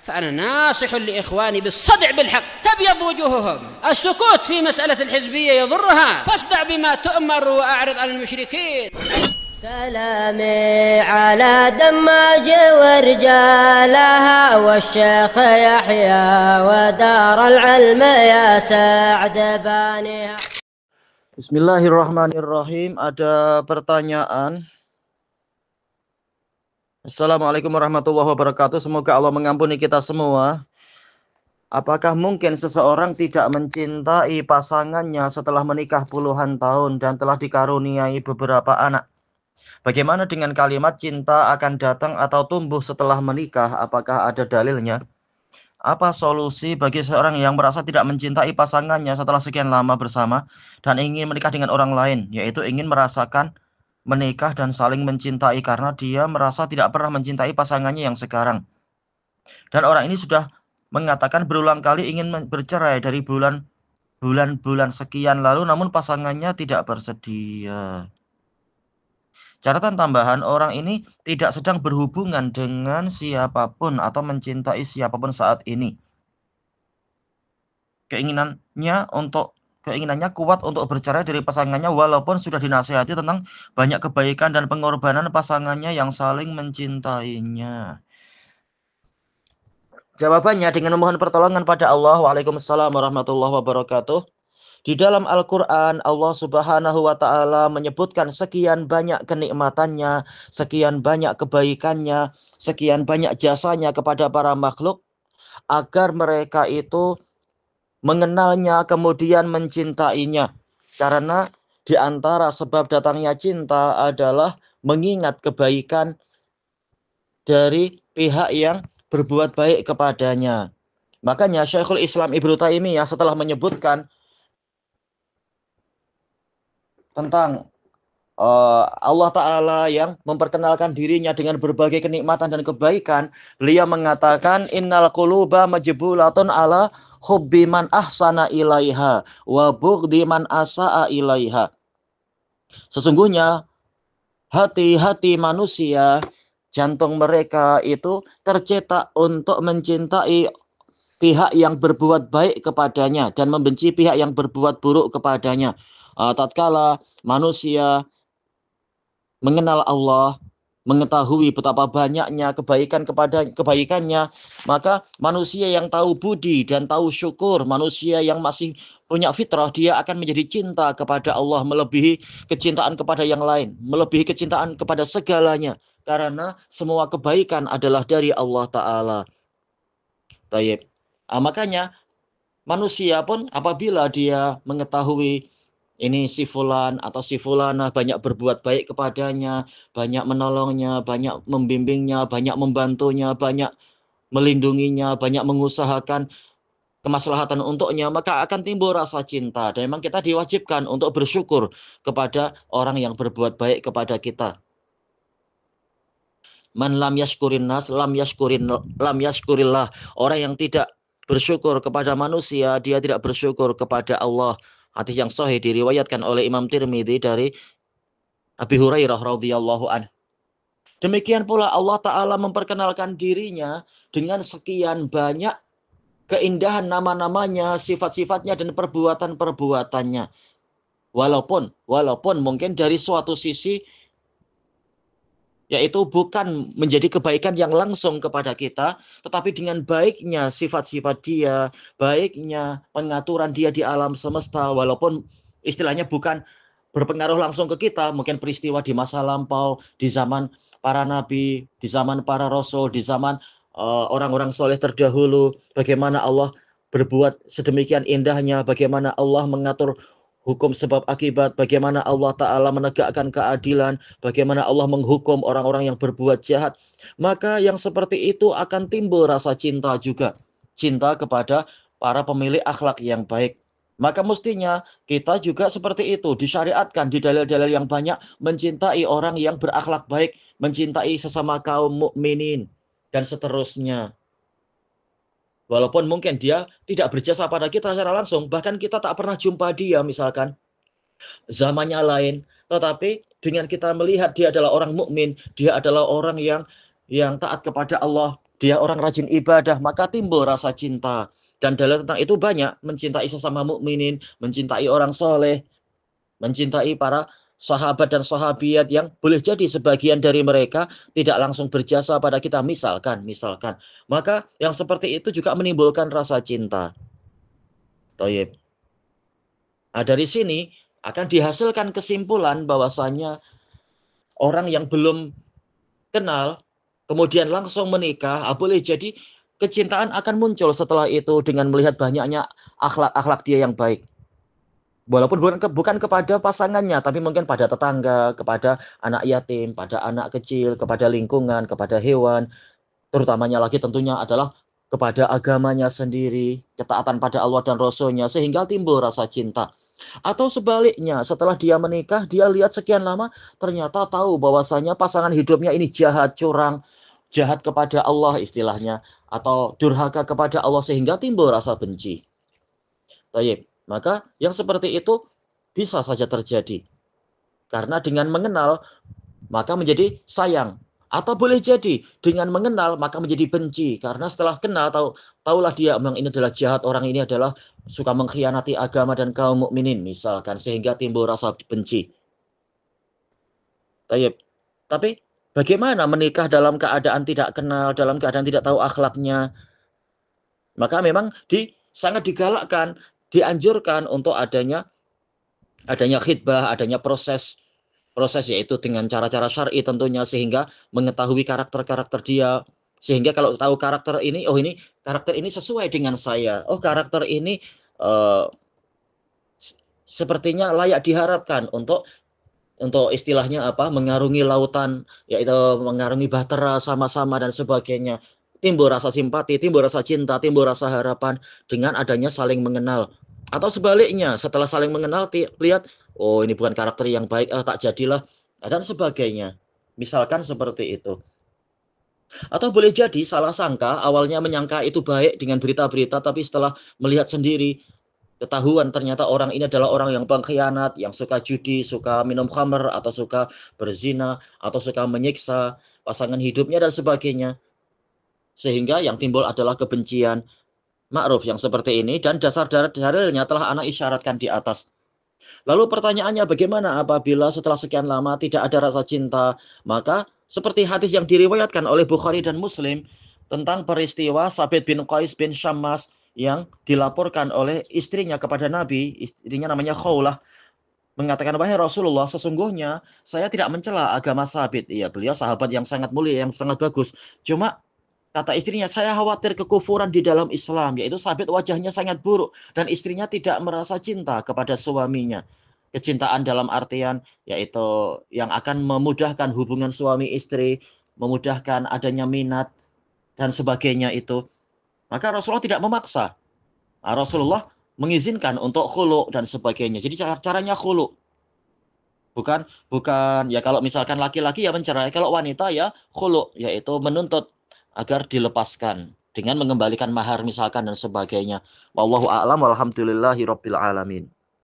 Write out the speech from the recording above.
فأنا ناصح لإخواني بالصدع بالحق تبيض وجوههم. السكوت في مسألة الحزبية يضرها، فاصدع بما تؤمر وأعرض عن المشركين. سلامي على دماج ورجالها والشيخ يحيى ودار العلم يا سعد بانيها. Bismillahirrahmanirrahim. Ada pertanyaan. Assalamualaikum warahmatullahi wabarakatuh. Semoga Allah mengampuni kita semua. Apakah mungkin seseorang tidak mencintai pasangannya setelah menikah puluhan tahun dan telah dikaruniai beberapa anak? Bagaimana dengan kalimat cinta akan datang atau tumbuh setelah menikah? Apakah ada dalilnya? Apa solusi bagi seorang yang merasa tidak mencintai pasangannya setelah sekian lama bersama dan ingin menikah dengan orang lain, yaitu ingin merasakan menikah dan saling mencintai karena dia merasa tidak pernah mencintai pasangannya yang sekarang. Dan orang ini sudah mengatakan berulang kali ingin bercerai dari bulan-bulan sekian lalu, namun pasangannya tidak bersedia. Catatan tambahan, orang ini tidak sedang berhubungan dengan siapapun atau mencintai siapapun saat ini. Keinginannya kuat untuk bercerai dari pasangannya walaupun sudah dinasihati tentang banyak kebaikan dan pengorbanan pasangannya yang saling mencintainya. Jawabannya dengan memohon pertolongan pada Allah. Waalaikumsalam warahmatullahi wabarakatuh. Di dalam Al-Quran, Allah Subhanahu wa Ta'ala menyebutkan sekian banyak kenikmatannya, sekian banyak kebaikannya, sekian banyak jasanya kepada para makhluk agar mereka itu mengenalnya kemudian mencintainya. Karena di antara sebab datangnya cinta adalah mengingat kebaikan dari pihak yang berbuat baik kepadanya. Makanya Syekhul Islam Ibnu Taimiyah setelah menyebutkan tentang Allah Ta'ala yang memperkenalkan dirinya dengan berbagai kenikmatan dan kebaikan, beliau mengatakan innal quluba majbulatun ala hubbi man ahsana ilaiha wa bughdi man asaa ilaiha. Sesungguhnya hati-hati manusia, jantung mereka itu tercetak untuk mencintai pihak yang berbuat baik kepadanya dan membenci pihak yang berbuat buruk kepadanya. Tatkala manusia mengenal Allah, mengetahui betapa banyaknya kebaikannya, maka manusia yang tahu budi dan tahu syukur, manusia yang masih punya fitrah, dia akan menjadi cinta kepada Allah melebihi kecintaan kepada yang lain, melebihi kecintaan kepada segalanya, karena semua kebaikan adalah dari Allah Ta'ala. Baik. Makanya manusia pun apabila dia mengetahui ini si fulan atau si fulana banyak berbuat baik kepadanya, banyak menolongnya, banyak membimbingnya, banyak membantunya, banyak melindunginya, banyak mengusahakan kemaslahatan untuknya, maka akan timbul rasa cinta. Dan memang kita diwajibkan untuk bersyukur kepada orang yang berbuat baik kepada kita. Man lam yashkurin nas, lam yashkurillah. Orang yang tidak bersyukur kepada manusia, dia tidak bersyukur kepada Allah. Hadis yang sahih diriwayatkan oleh Imam Tirmidzi dari Abi Hurairah radhiyallahu anhu. Demikian pula Allah Ta'ala memperkenalkan dirinya dengan sekian banyak keindahan nama-namanya, sifat-sifatnya, dan perbuatan-perbuatannya. Walaupun mungkin dari suatu sisi yaitu bukan menjadi kebaikan yang langsung kepada kita, tetapi dengan baiknya sifat-sifat dia, baiknya pengaturan dia di alam semesta, walaupun istilahnya bukan berpengaruh langsung ke kita, mungkin peristiwa di masa lampau, di zaman para nabi, di zaman para rasul, di zaman orang-orang soleh terdahulu, bagaimana Allah berbuat sedemikian indahnya, bagaimana Allah mengatur hukum sebab akibat, bagaimana Allah Ta'ala menegakkan keadilan, bagaimana Allah menghukum orang-orang yang berbuat jahat. Maka yang seperti itu akan timbul rasa cinta juga. Cinta kepada para pemilik akhlak yang baik. Maka mestinya kita juga seperti itu, disyariatkan di dalil-dalil yang banyak, mencintai orang yang berakhlak baik, mencintai sesama kaum mukminin, dan seterusnya. Walaupun mungkin dia tidak berjasa pada kita secara langsung, bahkan kita tak pernah jumpa dia misalkan, zamannya lain, tetapi dengan kita melihat dia adalah orang mukmin, dia adalah orang yang taat kepada Allah, dia orang rajin ibadah, maka timbul rasa cinta. Dan dalil tentang itu banyak, mencintai sesama mukminin, mencintai orang soleh, mencintai para sahabat dan sahabiat yang boleh jadi sebagian dari mereka tidak langsung berjasa pada kita, misalkan. Maka yang seperti itu juga menimbulkan rasa cinta. Toyib. Nah, dari sini akan dihasilkan kesimpulan bahwasanya orang yang belum kenal kemudian langsung menikah, boleh jadi kecintaan akan muncul setelah itu dengan melihat banyaknya akhlak-akhlak dia yang baik. Walaupun bukan kepada pasangannya, tapi mungkin pada tetangga, kepada anak yatim, pada anak kecil, kepada lingkungan, kepada hewan. Terutamanya lagi tentunya adalah kepada agamanya sendiri, ketaatan pada Allah dan Rasul-Nya, sehingga timbul rasa cinta. Atau sebaliknya, setelah dia menikah, dia lihat sekian lama, ternyata tahu bahwasanya pasangan hidupnya ini jahat, curang, jahat kepada Allah istilahnya, atau durhaka kepada Allah, sehingga timbul rasa benci. Baik. Maka yang seperti itu bisa saja terjadi. Karena dengan mengenal, maka menjadi sayang. Atau boleh jadi dengan mengenal, maka menjadi benci. Karena setelah kenal, tahulah dia memang ini adalah jahat, orang ini adalah suka mengkhianati agama dan kaum mukminin, misalkan. Sehingga timbul rasa benci. Tapi bagaimana menikah dalam keadaan tidak kenal, dalam keadaan tidak tahu akhlaknya? Maka memang sangat digalakkan, dianjurkan untuk adanya khitbah, adanya proses yaitu dengan cara-cara syar'i tentunya, sehingga mengetahui karakter-karakter dia, sehingga kalau tahu karakter ini, oh ini karakter ini sesuai dengan saya, oh karakter ini sepertinya layak diharapkan untuk istilahnya mengarungi lautan, yaitu mengarungi bahtera sama-sama dan sebagainya. Timbul rasa simpati, timbul rasa cinta, timbul rasa harapan dengan adanya saling mengenal. Atau sebaliknya, setelah saling mengenal, lihat, oh ini bukan karakter yang baik, tak jadilah, dan sebagainya. Misalkan seperti itu. Atau boleh jadi salah sangka, awalnya menyangka itu baik dengan berita-berita, tapi setelah melihat sendiri, ketahuan ternyata orang ini adalah orang yang pengkhianat, yang suka judi, suka minum khamr, atau suka berzina, atau suka menyiksa pasangan hidupnya, dan sebagainya. Sehingga yang timbul adalah kebencian. Ma'ruf yang seperti ini, dan dasar dalilnya telah ana isyaratkan di atas. Lalu pertanyaannya, bagaimana apabila setelah sekian lama tidak ada rasa cinta? Maka seperti hadis yang diriwayatkan oleh Bukhari dan Muslim tentang peristiwa Sabit bin Qais bin Syammas yang dilaporkan oleh istrinya kepada Nabi, istrinya namanya Khawlah, mengatakan, wahai Rasulullah, sesungguhnya saya tidak mencela agama Sabit. Iya, beliau sahabat yang sangat mulia, yang sangat bagus. Cuma kata istrinya, saya khawatir kekufuran di dalam Islam, yaitu Sabit wajahnya sangat buruk dan istrinya tidak merasa cinta kepada suaminya. Kecintaan dalam artian yaitu yang akan memudahkan hubungan suami istri, memudahkan adanya minat dan sebagainya itu. Maka Rasulullah tidak memaksa. Rasulullah mengizinkan untuk khulu dan sebagainya. Jadi caranya khulu. Bukan ya kalau misalkan laki-laki ya mencerai, kalau wanita ya khulu, yaitu menuntut agar dilepaskan dengan mengembalikan mahar misalkan dan sebagainya. Wallahu a'lam walhamdulillahi rabbil alamin.